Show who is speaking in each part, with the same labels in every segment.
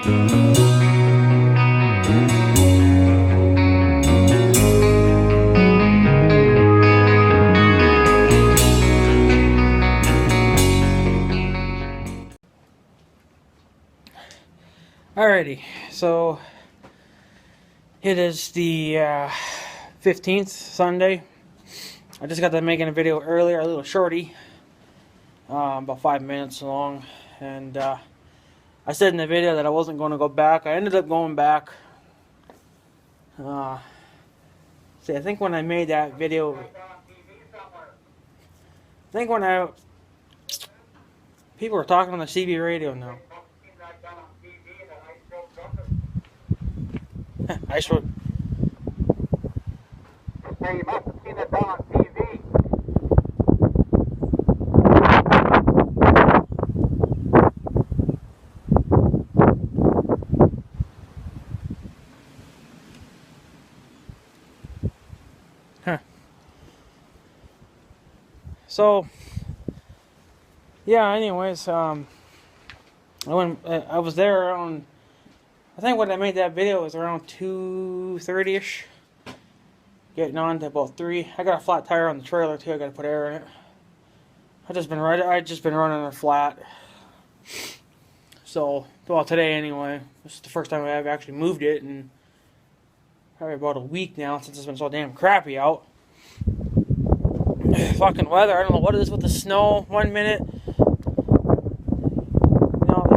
Speaker 1: Alrighty, so it is the 15th, Sunday. I just got done making a video earlier, a little shorty, about 5 minutes long, and I said in the video that I wasn't going to go back. I ended up going back. See, I think when I made that video, people were talking on the CB radio now. Ice Road.
Speaker 2: Yeah, you must have seen it done on TV.
Speaker 1: Huh. So, yeah. Anyways, I was there around. I think when I made that video it was around 2:30ish. Getting on to about 3. I got a flat tire on the trailer too. I got to put air in it. I just been running it flat. So, well, today anyway. This is the first time I've actually moved it in probably about a week now since it's been so damn crappy out. Fucking weather. I don't know what it is with the snow. 1 minute. It's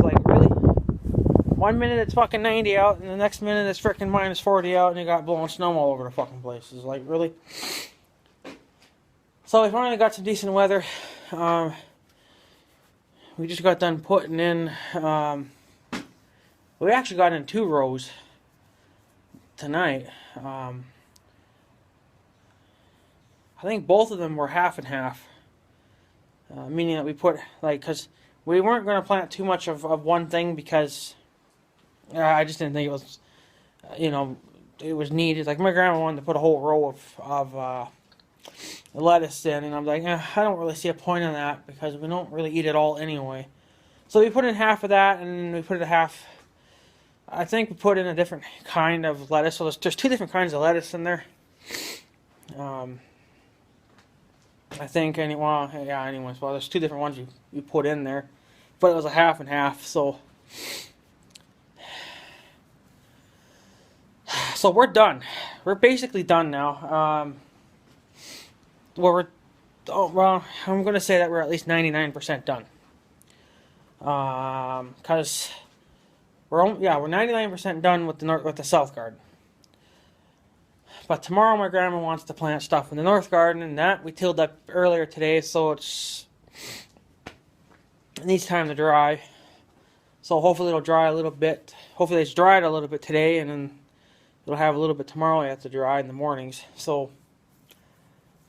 Speaker 1: like, really? 1 minute it's fucking 90 out, and the next minute it's freaking minus 40 out, and you got blowing snow all over the fucking place. It's like, really? So we finally got some decent weather. We just got done putting in, we actually got in 2 rows tonight. I think both of them were half and half. Meaning that we put, because we weren't going to plant too much of one thing because I just didn't think it was, it was needed. Like, my grandma wanted to put a whole row of lettuce in, and I'm like, I don't really see a point in that because we don't really eat it all anyway. So we put in half of that, and we put it half. I think we put in a different kind of lettuce. So there's 2 different kinds of lettuce in there. I think anyways, well, there's 2 different ones you put in there, but it was a half and half. So we're done. We're basically done now. I'm gonna say that we're at least 99% done. Cause we're 99% done with the south garden. But tomorrow my grandma wants to plant stuff in the north garden, and that we tilled up earlier today, so it needs time to dry. So hopefully it'll dry a little bit. Hopefully it's dried a little bit today, and then it'll have a little bit tomorrow. I have to dry in the mornings. So,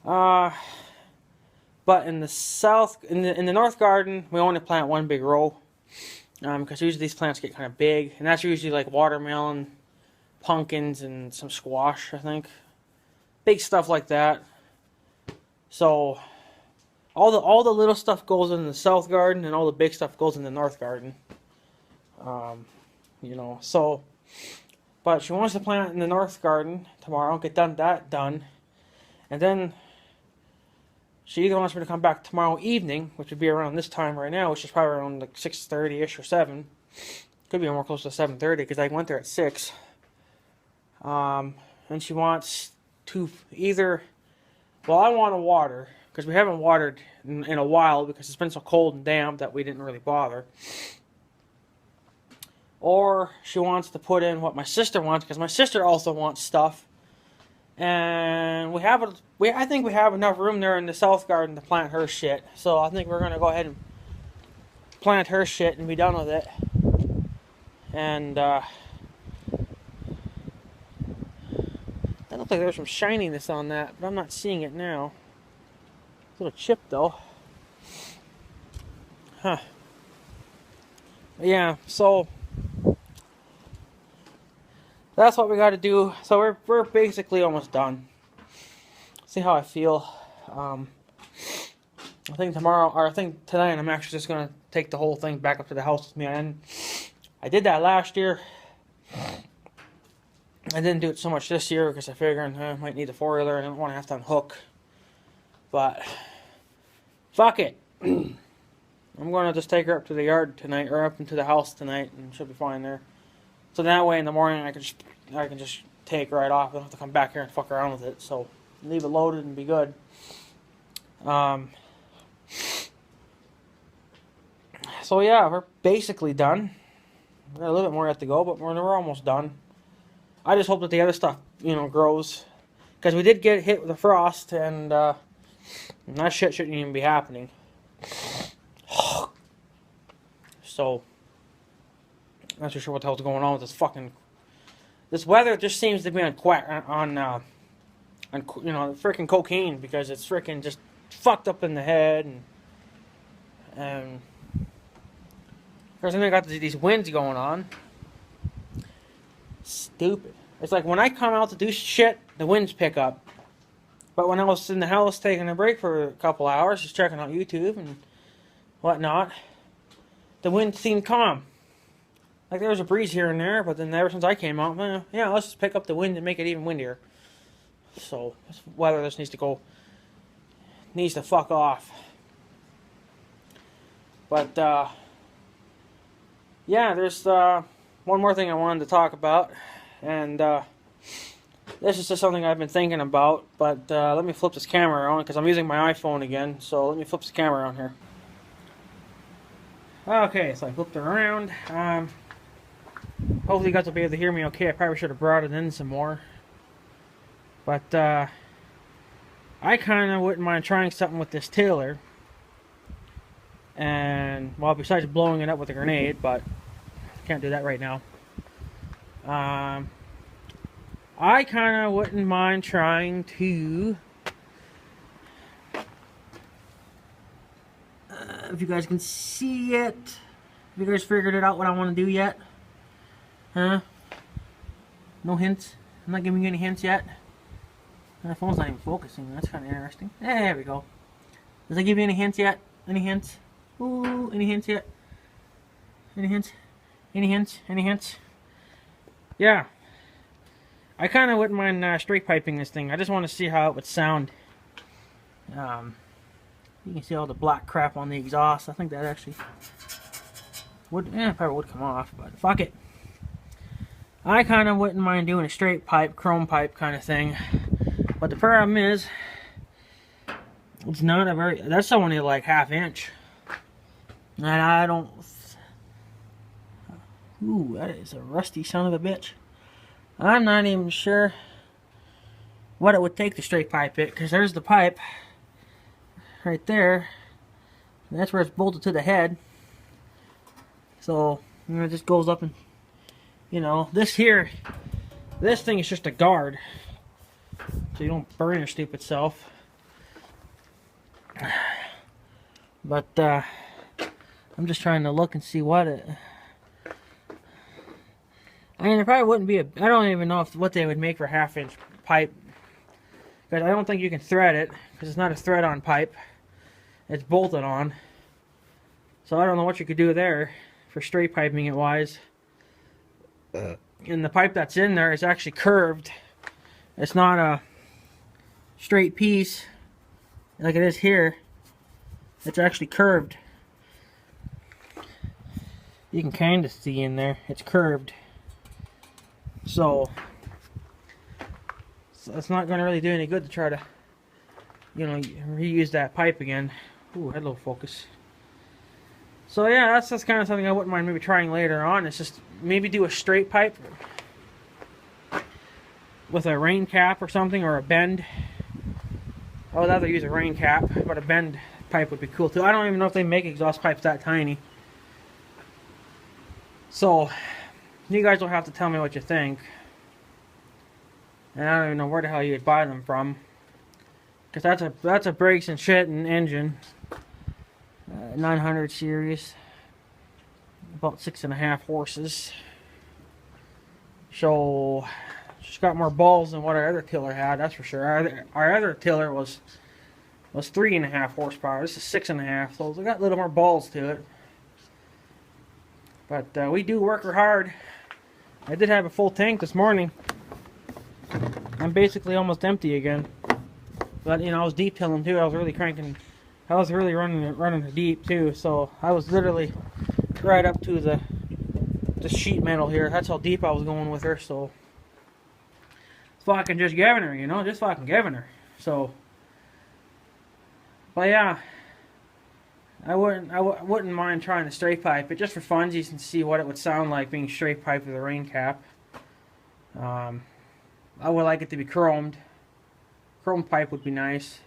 Speaker 1: but in the south, in the north garden, we only plant 1 big row, because usually these plants get kind of big, and that's usually like watermelon, pumpkins, and some squash, I think. Big stuff like that. So all the little stuff goes in the south garden, and all the big stuff goes in the north garden. So, but she wants to plant in the north garden tomorrow, get that done, and then she either wants me to come back tomorrow evening, which would be around this time right now, which is probably around like 6:30ish or 7. Could be more close to 7:30 because I went there at 6. And she wants to either, I want to water because we haven't watered in a while because it's been so cold and damp that we didn't really bother. Or she wants to put in what my sister wants because my sister also wants stuff. And I think we have enough room there in the south garden to plant her shit. So I think we're going to go ahead and plant her shit and be done with it. And, that looks like there's some shininess on that, but I'm not seeing it now. It's a little chip though. Huh. Yeah, so that's what we got to do. So we're basically almost done. See how I feel. I think tonight I'm actually just gonna take the whole thing back up to the house with me. And I did that last year. I didn't do it so much this year because I figured I might need the 4-wheeler. I didn't want to have to unhook. But fuck it. I'm going to just take her up to the yard tonight, or up into the house tonight, and she'll be fine there. So that way in the morning I can just take right off. I don't have to come back here and fuck around with it. So leave it loaded and be good. So yeah, we're basically done. We got a little bit more yet to go, but we're almost done. I just hope that the other stuff, grows. Because we did get hit with a frost, and that shit shouldn't even be happening. So, I'm not too sure what the hell's going on with this weather. Just seems to be on freaking cocaine, because it's freaking just fucked up in the head, and because then I got these winds going on. Stupid. It's like when I come out to do shit, the winds pick up. But when I was in the house taking a break for a couple hours, just checking out YouTube and whatnot, the wind seemed calm. Like there was a breeze here and there, but then ever since I came out, let's just pick up the wind and make it even windier. So this weather just needs to fuck off. But yeah, there's one more thing I wanted to talk about, and this is just something I've been thinking about. But let me flip this camera on because I'm using my iPhone again. So let me flip this camera on here. Okay, so I flipped it around. Hopefully you guys will be able to hear me okay. I probably should have brought it in some more. But I kind of wouldn't mind trying something with this tiller. And, well, besides blowing it up with a grenade, but can't do that right now. I kind of wouldn't mind trying to... if you guys can see it. Have you guys figured it out what I want to do yet? Huh? No hints? I'm not giving you any hints yet? My phone's not even focusing. That's kind of interesting. There we go. Does that give you any hints yet? Any hints? Ooh, any hints yet? Any hints? Any hints? Any hints? Yeah. I kind of wouldn't mind straight piping this thing. I just want to see how it would sound. You can see all the black crap on the exhaust. I think that actually would, probably would come off, but fuck it. I kind of wouldn't mind doing a straight pipe, chrome pipe kind of thing. But the problem is, it's not a very, that's only like 1/2 inch. And I don't, ooh, that is a rusty son of a bitch. I'm not even sure what it would take to straight pipe it, because there's the pipe right there. And that's where it's bolted to the head. So, it just goes up and, this thing is just a guard. So you don't burn your stupid self. But, I'm just trying to look and see what it... I mean, it probably wouldn't be I don't even know what they would make for 1/2 inch pipe. Because I don't think you can thread it, because it's not a thread-on pipe. It's bolted on. So I don't know what you could do there for straight piping it wise. And the pipe that's in there is actually curved. It's not a straight piece like it is here. It's actually curved. You can kind of see in there. It's curved. So it's not going to really do any good to try to, reuse that pipe again. Ooh, had a little focus. So yeah, that's kind of something I wouldn't mind maybe trying later on. It's just maybe do a straight pipe with a rain cap or something, or a bend. I would rather use a rain cap, but a bend pipe would be cool too. I don't even know if they make exhaust pipes that tiny. So you guys will have to tell me what you think. And I don't even know where the hell you would buy them from, because that's a brakes and shit and engine. 900 series, about 6.5 horses. So she's got more balls than what our other tiller had, that's for sure. Our other tiller was 3.5 horsepower. This is 6.5, so it's got a little more balls to it. But we do work her hard. I did have a full tank this morning. I'm basically almost empty again. But you know, I was deep tilling too. I was really cranking. I was really running it deep too. So I was literally right up to the sheet metal here. That's how deep I was going with her. So it's fucking just giving her, you know, just fucking giving her. So, but yeah, I wouldn't mind trying to straight pipe it just for funsies and see what it would sound like being straight pipe with a rain cap. I would like it to be chromed. Chrome pipe would be nice.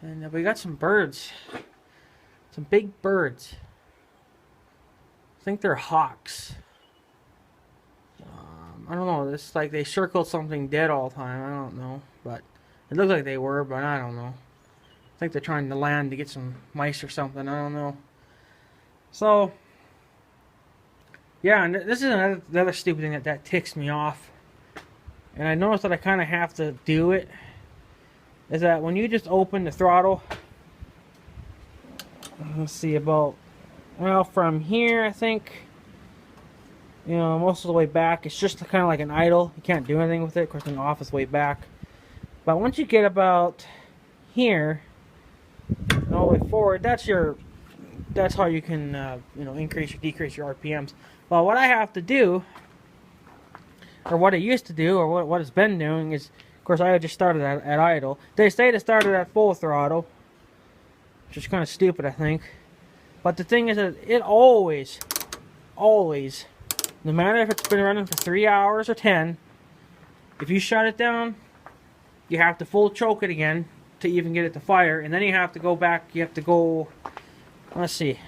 Speaker 1: And we got some birds. Some big birds. I think they're hawks. I don't know. It's like they circled something dead all the time. I don't know. But it looked like they were, but I don't know. I think they're trying to land to get some mice or something. I don't know. So, yeah, and this is another stupid thing that ticks me off. And I noticed that I kind of have to do it. Is that when you just open the throttle, let's see, about, well, from here, I think, you know, most of the way back, it's just kind of like an idle. You can't do anything with it. Of course, the off is way back. But once you get about here, and all the way forward, that's how you can, you know, increase or decrease your RPMs. Well, what I have to do, or what I used to do, or what it's been doing is, of course, I just started at idle. They say to start it at full throttle, which is kind of stupid, I think. But the thing is that it always, no matter if it's been running for 3 hours or 10, if you shut it down, you have to full choke it again to even get it to fire, and then you have to go back. You have to go, let's see,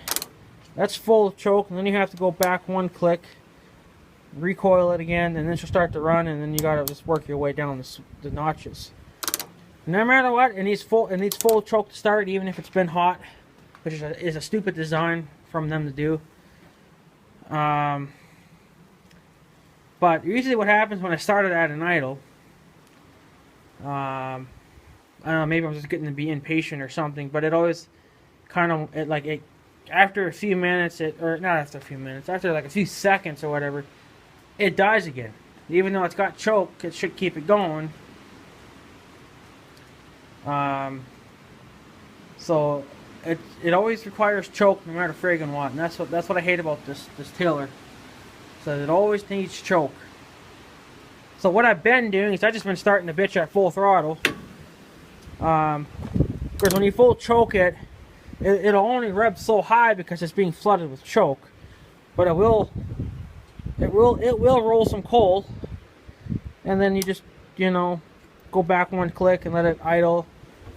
Speaker 1: that's full choke, and then you have to go back one click, recoil it again, and then she'll start to run, and then you gotta just work your way down the notches. No matter what, it needs full choke to start, even if it's been hot, which is a stupid design from them to do. But usually what happens when I started at an idle, I don't know, maybe I'm just getting to be impatient or something, but it always kind of, after a few minutes, or not after a few minutes, after like a few seconds or whatever, it dies again. Even though it's got choke, it should keep it going. So it always requires choke no matter friggin' what, and that's what I hate about this tiller. So it always needs choke. So what I've been doing is I've just been starting the bitch at full throttle. Of course, when you full choke it'll only rev so high because it's being flooded with choke, but it will roll some coal, and then you just, you know, go back one click and let it idle.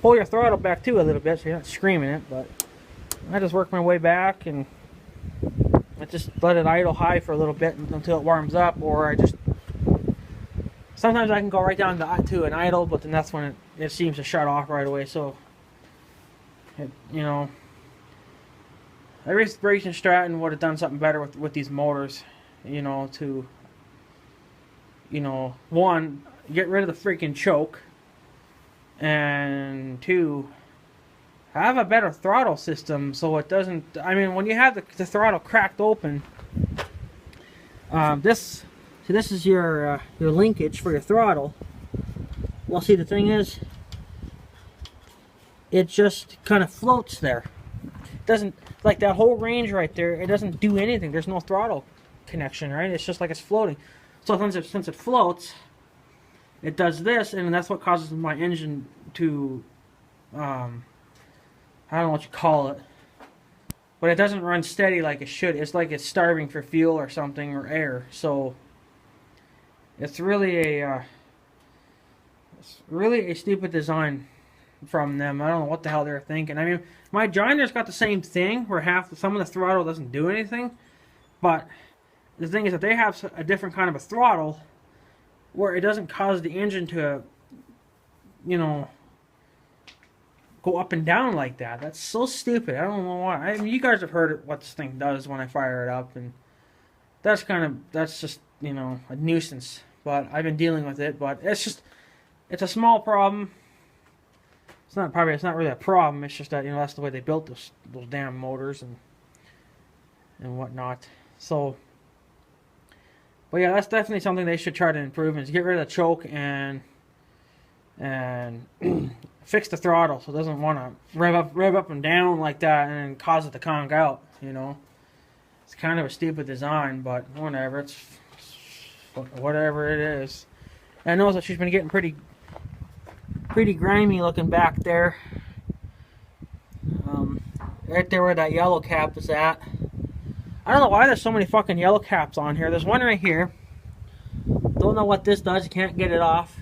Speaker 1: Pull your throttle back too a little bit so you're not screaming it, but I just work my way back and I just let it idle high for a little bit until it warms up, or I just, sometimes I can go right down to an idle, but then that's when it seems to shut off right away. So, you know, I wish Brayton Stratton would have done something better with these motors, you know, to, you know, one, get rid of the freaking choke, and two, have a better throttle system so it doesn't, I mean, when you have the throttle cracked open, this is your linkage for your throttle. Well, see, the thing is, it just kind of floats there. It doesn't, like that whole range right there, it doesn't do anything. There's no throttle connection, right? It's just like it's floating. So since it floats, it does this, and that's what causes my engine to, I don't know what you call it, but it doesn't run steady like it should. It's like it's starving for fuel or something, or air. So it's really a stupid design from them. I don't know what the hell they're thinking. I mean, my Joiner's got the same thing where some of the throttle doesn't do anything, but the thing is that they have a different kind of a throttle where it doesn't cause the engine to, you know, go up and down like that. That's so stupid. I don't know why. I mean, you guys have heard what this thing does when I fire it up, and that's just, you know, a nuisance. But I've been dealing with it, but it's a small problem. It's not really a problem. It's just that, you know, that's the way they built those damn motors and whatnot. So, but yeah, that's definitely something they should try to improve, is get rid of the choke and fix the throttle so it doesn't want to rev up and down like that and cause it to conk out. You know, it's kind of a stupid design, but whatever. It's whatever it is. And I noticed that she's been getting pretty grimy looking back there. Right there where that yellow cap is at. I don't know why there's so many fucking yellow caps on here. There's one right here. Don't know what this does. You can't get it off.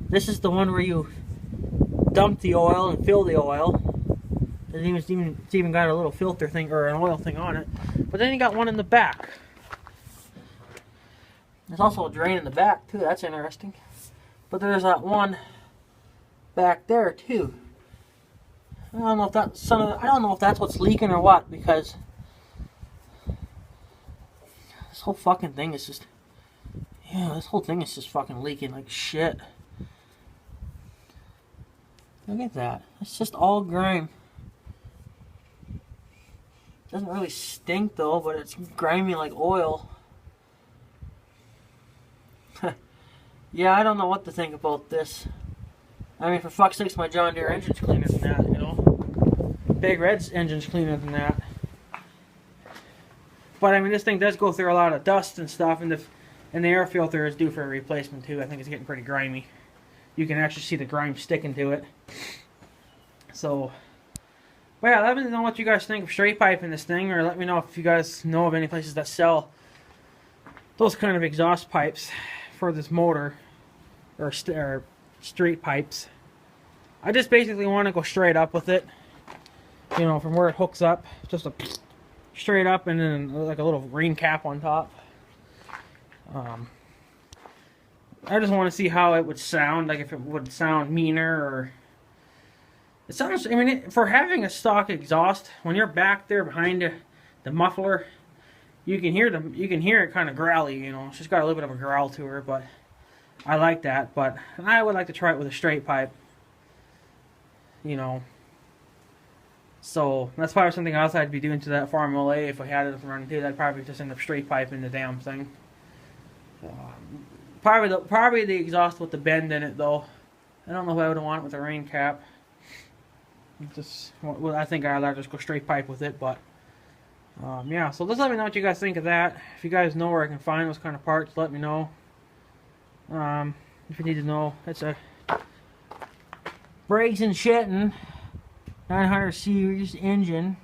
Speaker 1: This is the one where you dump the oil and fill the oil. It's even got a little filter thing or an oil thing on it. But then you got one in the back. There's also a drain in the back too. That's interesting. But there's that one back there too. I don't know if that's I don't know if that's what's leaking or what, because this whole fucking thing is just, yeah, this whole thing is just fucking leaking like shit. Look at that. It's just all grime. Doesn't really stink though, but it's grimy like oil. Yeah, I don't know what to think about this. I mean, for fuck's sakes, my John Deere engine's cleaner than that, you know? Big Red's engine's cleaner than that. But I mean, this thing does go through a lot of dust and stuff, and the air filter is due for a replacement too. I think it's getting pretty grimy. You can actually see the grime sticking to it. So, well, yeah, let me know what you guys think of straight piping this thing, or let me know if you guys know of any places that sell those kind of exhaust pipes for this motor, or straight pipes. I just basically want to go straight up with it, you know, from where it hooks up, just a straight up, and then like a little green cap on top. I just want to see how it would sound, like if it would sound meaner, or it sounds, I mean, for having a stock exhaust, when you're back there behind the muffler, you can hear it kind of growly, you know. She's got a little bit of a growl to her, but I like that. But I would like to try it with a straight pipe, you know. So that's probably something else I'd be doing to that Formula A if I had it running too. I'd probably just end up straight piping the damn thing. Probably the exhaust with the bend in it though. I don't know if I would want it with a rain cap. Well, I think I'd just go straight pipe with it, but yeah. So just let me know what you guys think of that. If you guys know where I can find those kind of parts, let me know. If you need to know, it's a Briggs & Stratton 900 series engine.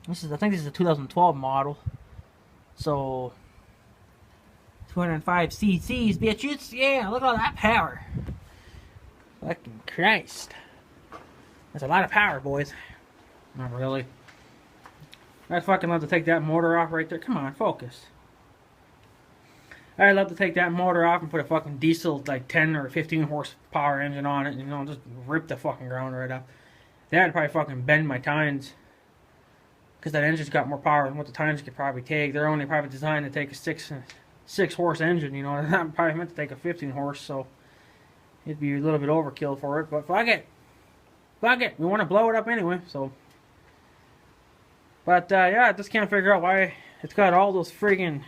Speaker 1: I think this is a 2012 model. So 205 cc's, bitches. Yeah, look at all that power. Fucking Christ. That's a lot of power, boys. Not really. I'd fucking love to take that motor off right there. Come on, focus. I'd love to take that motor off and put a fucking diesel, like 10 or 15 horsepower engine on it, and, you know, just rip the fucking ground right up. That'd probably fucking bend my tines. Because that engine's got more power than what the tines could probably take. They're only probably designed to take a 6 horse engine, you know. I'm probably meant to take a 15 horse, so it'd be a little bit overkill for it. But fuck it. Fuck it. We want to blow it up anyway, so. But yeah, I just can't figure out why it's got all those friggin'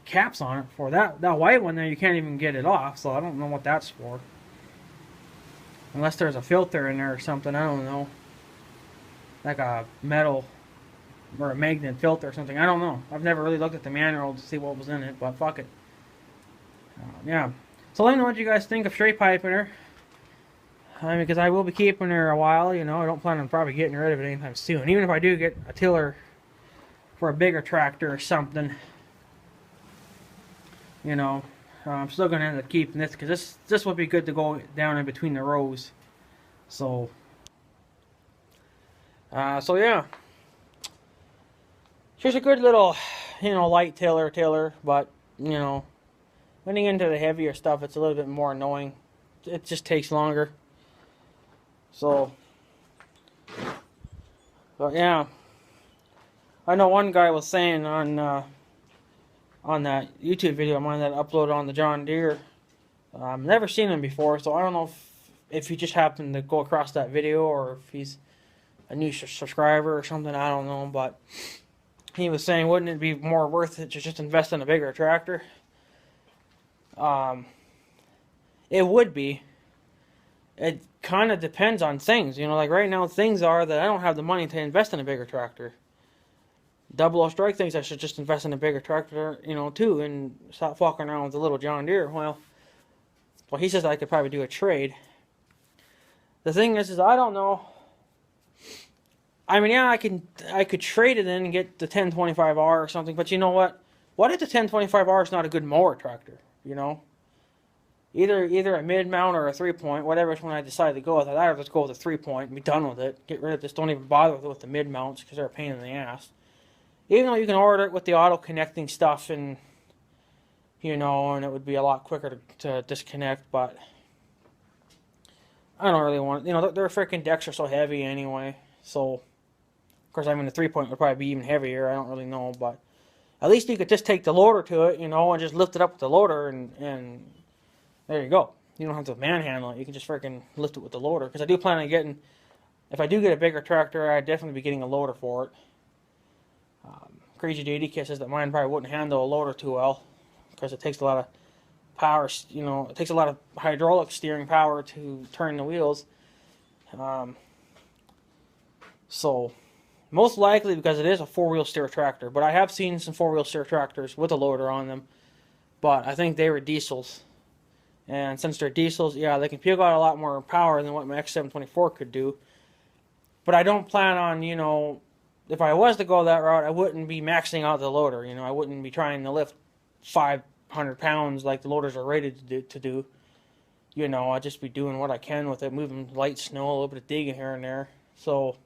Speaker 1: caps on it for. That white one there, you can't even get it off, so I don't know what that's for. Unless there's a filter in there or something, I don't know. Like a metal or a magnet filter or something, I don't know. I've never really looked at the manual to see what was in it, but fuck it. Yeah. So let me know what you guys think of straight piping her. I mean, because I will be keeping her a while, you know. I don't plan on probably getting rid of it anytime soon. Even if I do get a tiller for a bigger tractor or something, you know, I'm still going to end up keeping this, because this would be good to go down in between the rows. So, so yeah. She's a good little, you know, light tiller, but, you know, when you get into the heavier stuff, it's a little bit more annoying. It just takes longer. So, but yeah, I know one guy was saying on that YouTube video of mine that I uploaded on the John Deere. I've never seen him before, so I don't know if he just happened to go across that video, or if he's a new subscriber or something. I don't know, but he was saying, wouldn't it be more worth it to just invest in a bigger tractor? It would be. It kind of depends on things. Like right now, things are that I don't have the money to invest in a bigger tractor. Double O Strike thinks I should just invest in a bigger tractor, too, and stop walking around with a little John Deere. Well, he says I could probably do a trade. The thing is I don't know. I mean, yeah, I could trade it in and get the 1025R or something, but you know what? What if the 1025R is not a good mower tractor? Either a mid mount or a 3-point, whatever one I decide to go with. I'd rather just go with a 3-point and be done with it. Get rid of this. Don't even bother with the mid mounts because they're a pain in the ass. Even though you can order it with the auto connecting stuff and it would be a lot quicker to disconnect, but I don't really want their freaking decks are so heavy anyway. So, of course, the 3-point would probably be even heavier. I don't really know, but at least you could just take the loader to it, and just lift it up with the loader, and there you go. You don't have to manhandle it. You can just freaking lift it with the loader. Because I do plan on getting, if I do get a bigger tractor, I'd definitely be getting a loader for it. Crazy JD Kid says that mine probably wouldn't handle a loader too well because it takes a lot of power. It takes a lot of hydraulic steering power to turn the wheels. So, most likely because it is a 4-wheel steer tractor. But I have seen some 4-wheel steer tractors with a loader on them. But I think they were diesels. And since they're diesels, yeah, they can puke out a lot more power than what my X724 could do. But I don't plan on, if I was to go that route, I wouldn't be maxing out the loader. I wouldn't be trying to lift 500 pounds like the loaders are rated to do. I'd just be doing what I can with it, moving light snow, a little bit of digging here and there. So,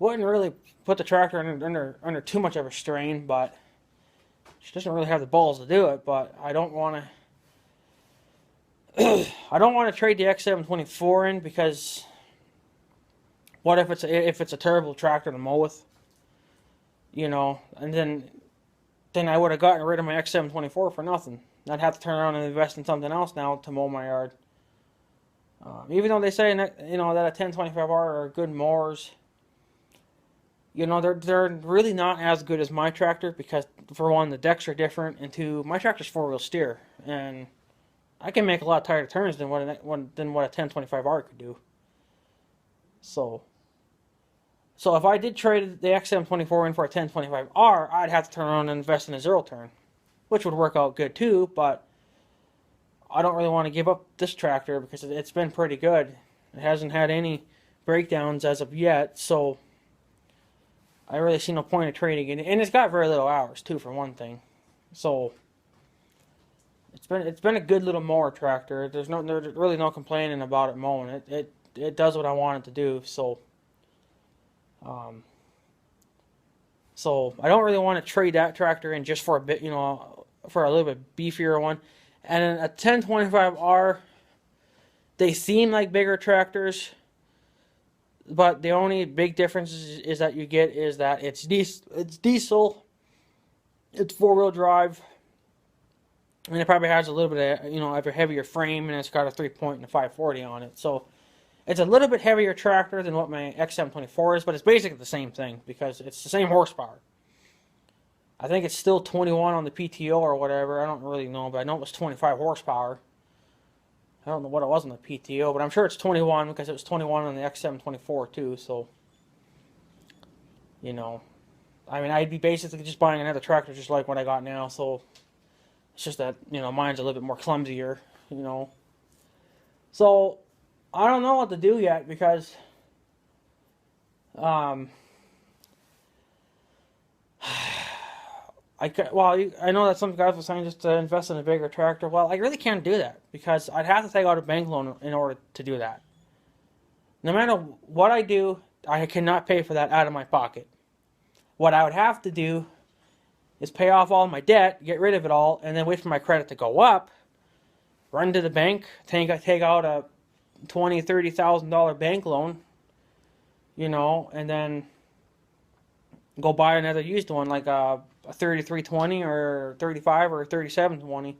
Speaker 1: wouldn't really put the tractor under too much of a strain, but she doesn't really have the balls to do it. But I don't want to. I don't want to trade the X724 in because what if it's a terrible tractor to mow with, and then I would have gotten rid of my X724 for nothing. I'd have to turn around and invest in something else now to mow my yard. Even though they say that a 1025R are good mowers, they're really not as good as my tractor because for one, the decks are different, and two, my tractor's 4-wheel steer, and I can make a lot tighter turns than what a 1025R could do. So if I did trade the XM24 in for a 1025R, I'd have to turn around and invest in a 0-turn, which would work out good too, but I don't really want to give up this tractor because it's been pretty good. It hasn't had any breakdowns as of yet, so I really see no point in trading it. And it's got very little hours too, for one thing. So it's been a good little mower tractor. There's really no complaining about it mowing. It does what I want it to do. So I don't really want to trade that tractor in just for a bit, for a little bit beefier one. And a 1025R, they seem like bigger tractors, but the only big difference is that you get is that it's diesel, it's 4-wheel drive, and it probably has a little bit of a heavier frame, and it's got a 3-point and a 540 on it. So it's a little bit heavier tractor than what my XM24 is, but it's basically the same thing because it's the same horsepower. I think it's still 21 on the PTO or whatever. I don't really know, but I know it was 25 horsepower. I don't know what it was on the PTO, but I'm sure it's 21 because it was 21 on the XM24 too. So, I'd be basically just buying another tractor just like what I got now. So it's just that mine's a little bit more clumsier. So I don't know what to do yet because I know that some guys were saying just to invest in a bigger tractor. Well, I really can't do that because I'd have to take out a bank loan in order to do that. No matter what I do, I cannot pay for that out of my pocket. What I would have to do is pay off all my debt, get rid of it all, and then wait for my credit to go up, run to the bank, take out a $20,000, $30,000 bank loan, and then go buy another used one like a 3320 or 35 or 3720.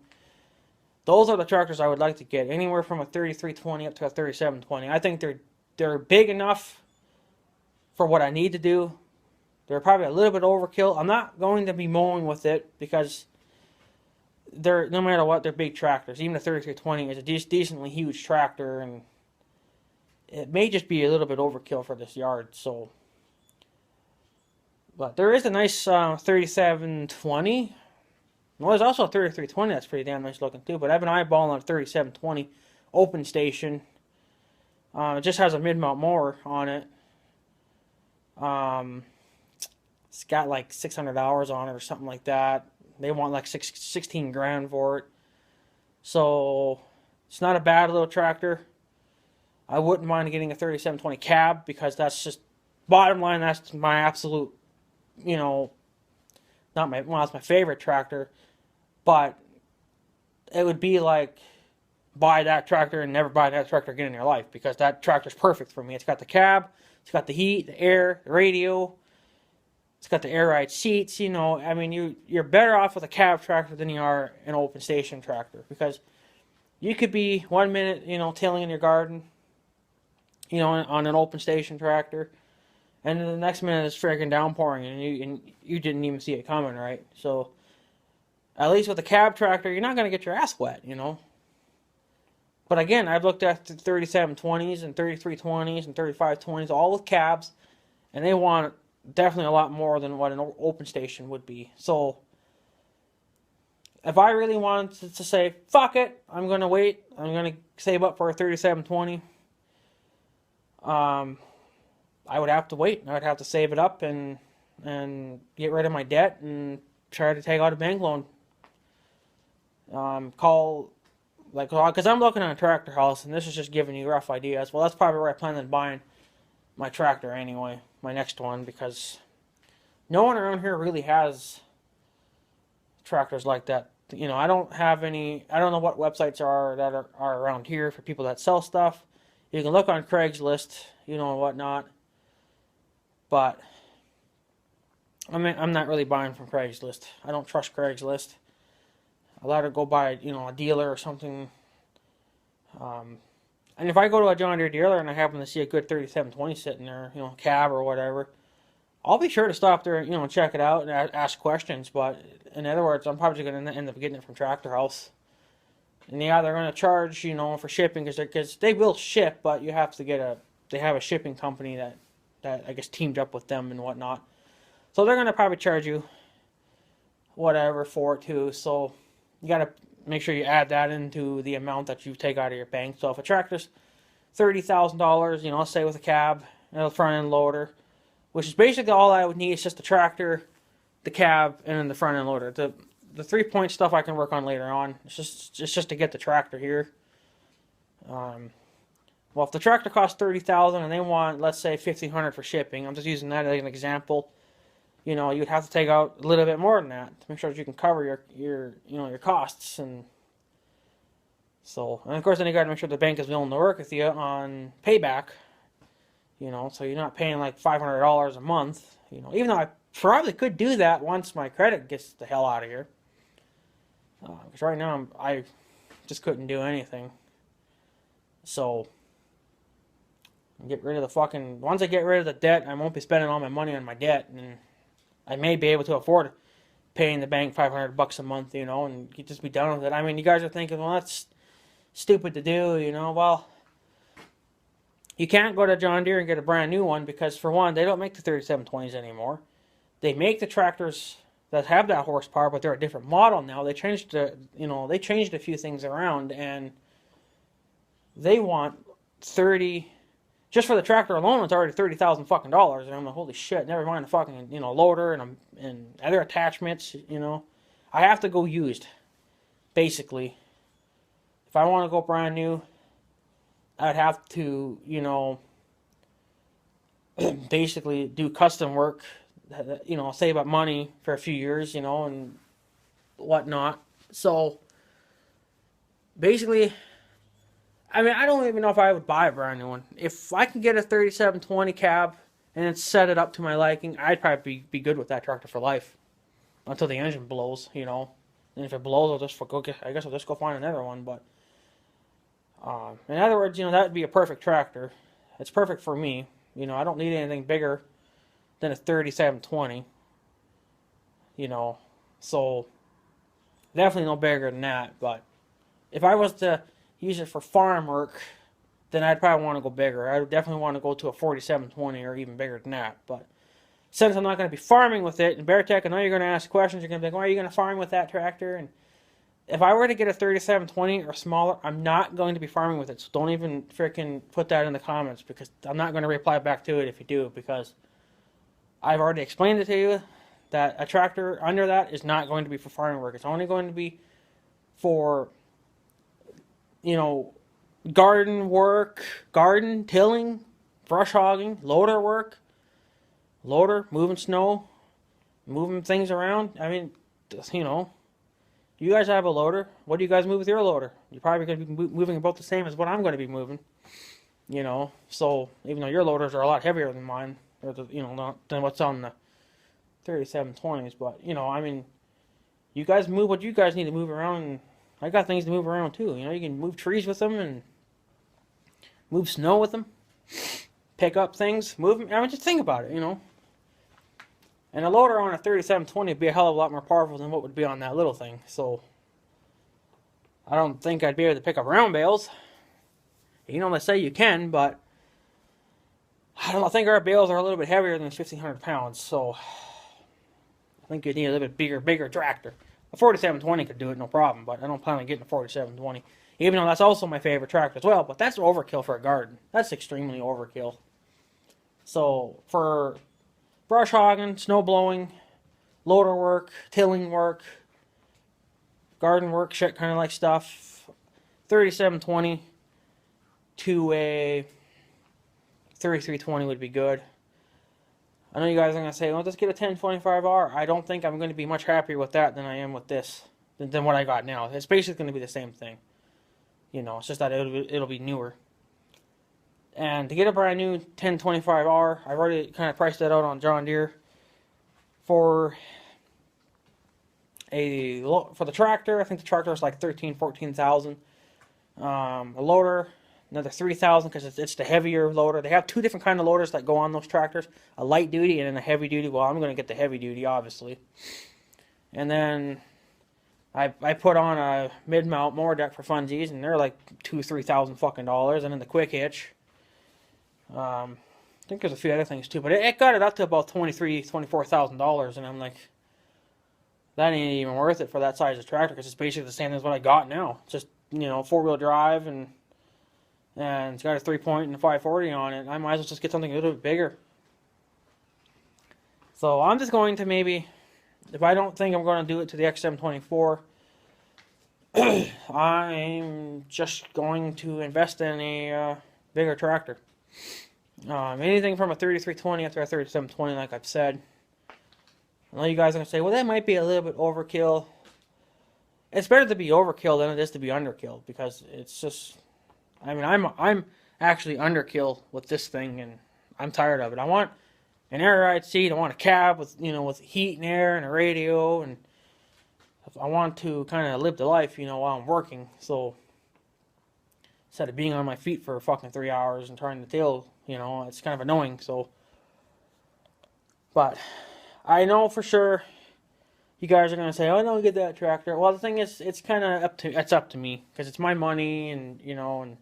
Speaker 1: Those are the tractors I would like to get, anywhere from a 3320 up to a 3720. I think they're big enough for what I need to do, They're probably a little bit overkill. I'm not going to be mowing with it because they're, no matter what, they're big tractors. Even the 3320 is a decently huge tractor, and it may just be a little bit overkill for this yard. So, but there is a nice 3720. Well, there's also a 3320 that's pretty damn nice looking too. But I've been eyeballing a 3720 open station. It just has a mid-mount mower on it. It's got like 600 hours on it or something like that. They want like 16 grand for it. So it's not a bad little tractor. I wouldn't mind getting a 3720 cab because that's just, bottom line, that's my absolute, you know, not my, well, it's my favorite tractor. But it would be like, buy that tractor and never buy that tractor again in your life, because that tractor's perfect for me. It's got the cab, it's got the heat, the air, the radio, it's got the air ride seats. You know, I mean, you're better off with a cab tractor than you are an open station tractor, because you could be 1 minute, you know, tilling in your garden, you know, on an open station tractor, and then the next minute it's freaking downpouring and you didn't even see it coming, right? So at least with a cab tractor, you're not going to get your ass wet, you know. But again, I've looked at the 3720s and 3320s and 3520s, all with cabs, and they want definitely a lot more than what an open station would be. So if I really wanted to say, fuck it, I'm going to wait, I'm going to save up for a 3720, I would have to wait. I would have to save it up and get rid of my debt and try to take out a bank loan. Because I'm looking at a tractor house, and this is just giving you rough ideas. Well, that's probably where I plan on buying my tractor anyway, my next one, because no one around here really has tractors like that. You know, I don't have any, I don't know what websites are around here for people that sell stuff. You can look on Craigslist, you know, and whatnot. But I mean, I'm not really buying from Craigslist. I don't trust Craigslist. I'd rather go buy, you know, a dealer or something. And if I go to a John Deere dealer and I happen to see a good 3720 sitting there, you know, cab or whatever, I'll be sure to stop there, you know, and check it out and ask questions. But in other words, I'm probably going to end up getting it from Tractor House. And yeah, they're going to charge, you know, for shipping, because they will ship, but you have to get they have a shipping company that I guess teamed up with them and whatnot. So they're going to probably charge you whatever for it too. So you got to make sure you add that into the amount that you take out of your bank. So if a tractor's $30,000, you know, let's say with a cab and a front end loader, which is basically all I would need, is just the tractor, the cab, and then the front end loader. The 3-point stuff I can work on later on. It's just to get the tractor here. Well, if the tractor costs $30,000 and they want, let's say, $1,500 for shipping, I'm just using that as an example. You know, you'd have to take out a little bit more than that to make sure that you can cover your costs. And so, and of course, then you got to make sure the bank is willing to work with you on payback. You know, so you're not paying like $500 a month. You know, even though I probably could do that once my credit gets the hell out of here. Because right now I just couldn't do anything. So get rid of the fucking. Once I get rid of the debt, I won't be spending all my money on my debt, and I may be able to afford paying the bank $500 a month. You know, and just be done with it. I mean, you guys are thinking, well, that's stupid to do. You know, well, you can't go to John Deere and get a brand new one, because for one, they don't make the 3720s anymore. They make the tractors that have that horsepower, but they're a different model now. They changed they changed a few things around, and they want 30. Just for the tractor alone, it's already $30,000 fucking dollars, and I'm like, holy shit! Never mind the fucking loader and other attachments. You know, I have to go used. Basically, if I want to go brand new, I'd have to basically do custom work. Save up money for a few years, and whatnot. So basically, I mean, I don't even know if I would buy a brand new one. If I can get a 3720 cab and then set it up to my liking, I'd probably be good with that tractor for life until the engine blows, And if it blows, I guess I'll just go find another one. But in other words, that would be a perfect tractor. It's perfect for me. I don't need anything bigger than a 3720. You know, so definitely no bigger than that. But if I was to use it for farm work, then I'd probably want to go bigger. I would definitely want to go to a 4720 or even bigger than that. But since I'm not going to be farming with it, and BearTech, I know you're going to ask questions. You're going to be like, why are you going to farm with that tractor? And if I were to get a 3720 or smaller, I'm not going to be farming with it. So don't even freaking put that in the comments, because I'm not going to reply back to it if you do, because I've already explained it to you that a tractor under that is not going to be for farming work. It's only going to be for, you know, garden work, garden tilling, brush hogging, loader work, moving snow, moving things around. I mean, you know, you guys have a loader. What do you guys move with your loader? You're probably going to be moving about the same as what I'm going to be moving. You know, so even though your loaders are a lot heavier than mine, or than what's on the 3720s, but you know, I mean, you guys move what you guys need to move around, and I got things to move around too. You know, you can move trees with them and move snow with them, pick up things, move them. I mean, just think about it, you know. And a loader on a 3720 would be a hell of a lot more powerful than what would be on that little thing. So I don't think I'd be able to pick up round bales. You know, they say you can, but I don't think our bales are a little bit heavier than 1,500 pounds. So I think you'd need a little bit bigger tractor. A 4720 could do it, no problem, but I don't plan on getting a 4720. Even though that's also my favorite tractor as well, but that's overkill for a garden. That's extremely overkill. So for brush hogging, snow blowing, loader work, tilling work, garden work, shit kind of like stuff, 3720 to a 3320 would be good. I know you guys are going to say, well, just get a 1025R. I don't think I'm going to be much happier with that than I am with this, than what I got now. It's basically going to be the same thing. You know, it's just that it'll be newer. And to get a brand new 1025R, I've already kind of priced that out on John Deere. For the tractor, I think the tractor is like 14,000. A loader, another 3,000, because it's the heavier loader. They have two different kind of loaders that go on those tractors: a light duty and then a heavy duty. Well, I'm going to get the heavy duty, obviously. And then I put on a mid-mount mower deck for funsies, and they're like $2,000-3,000 fucking dollars. And then the quick hitch. I think there's a few other things too, but it got it up to about $24,000, and I'm like, that ain't even worth it for that size of tractor, because it's basically the same as what I got now. It's just, you know, 4-wheel drive, and it's got a 3-point and a 540 on it. I might as well just get something a little bit bigger. So I'm just going to maybe, if I don't think I'm going to do it to the XM24, I'm just going to invest in a bigger tractor. Anything from a 3320 up to a 3720, like I've said. I know you guys are going to say, well, that might be a little bit overkill. It's better to be overkill than it is to be underkill, because it's just, I mean, I'm actually underkill with this thing, and I'm tired of it. I want an air ride seat. I want a cab with, you know, with heat and air and a radio, and I want to kind of live the life, you know, while I'm working. So instead of being on my feet for fucking 3 hours and trying to till, you know, it's kind of annoying. So, but I know for sure you guys are gonna say, "Oh, no, get that tractor." Well, the thing is, it's kind of up to me, because it's my money, and you know, and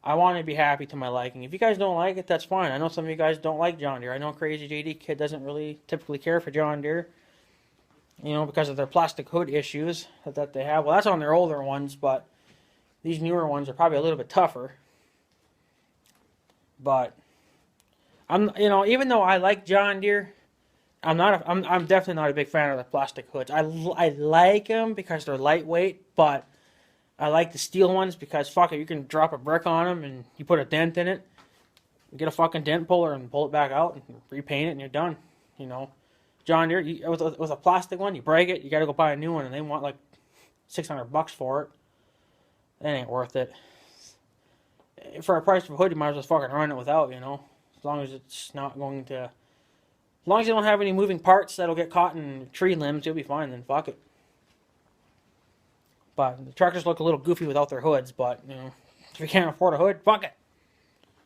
Speaker 1: I want to be happy to my liking. If you guys don't like it, that's fine. I know some of you guys don't like John Deere. I know Crazy JD Kid doesn't really typically care for John Deere, you know, because of their plastic hood issues that they have. Well, that's on their older ones, but these newer ones are probably a little bit tougher. But you know, even though I like John Deere, I'm definitely not a big fan of the plastic hoods. I like them because they're lightweight, but I like the steel ones because, fuck it, you can drop a brick on them and you put a dent in it, you get a fucking dent puller and pull it back out and repaint it, and you're done. You know, John Deere, with a plastic one, you break it, you got to go buy a new one, and they want like $600 for it. That ain't worth it. For a price of a hood, you might as well fucking run it without, you know. As long as it's not going to... As long as you don't have any moving parts that'll get caught in tree limbs, you'll be fine, then fuck it. But the tractors look a little goofy without their hoods, but, you know, if you can't afford a hood, fuck it.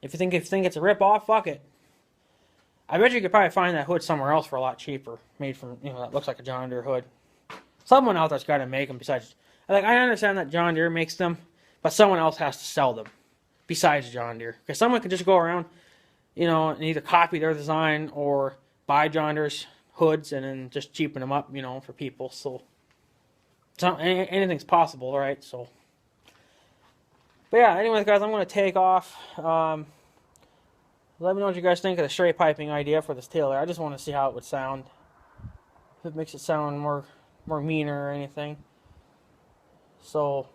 Speaker 1: If you think it's a rip-off, fuck it. I bet you could probably find that hood somewhere else for a lot cheaper, made from, that looks like a John Deere hood. Someone else that's got to make them besides. Like, I understand that John Deere makes them, but someone else has to sell them besides John Deere. Because someone can just go around, and either copy their design or buy John Deere's hoods and then just cheapen them up, for people. So anything's possible, right? So, but yeah. Anyways, guys, I'm going to take off. Let me know what you guys think of the straight piping idea for this tailor. I just want to see how it would sound. If it makes it sound more meaner or anything. So,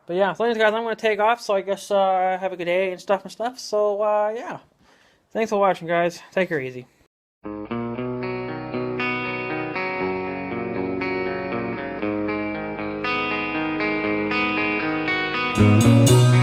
Speaker 1: but yeah, so anyways, guys, I'm going to take off. So I guess have a good day and stuff. So yeah, thanks for watching, guys. Take her easy.
Speaker 3: Thank you.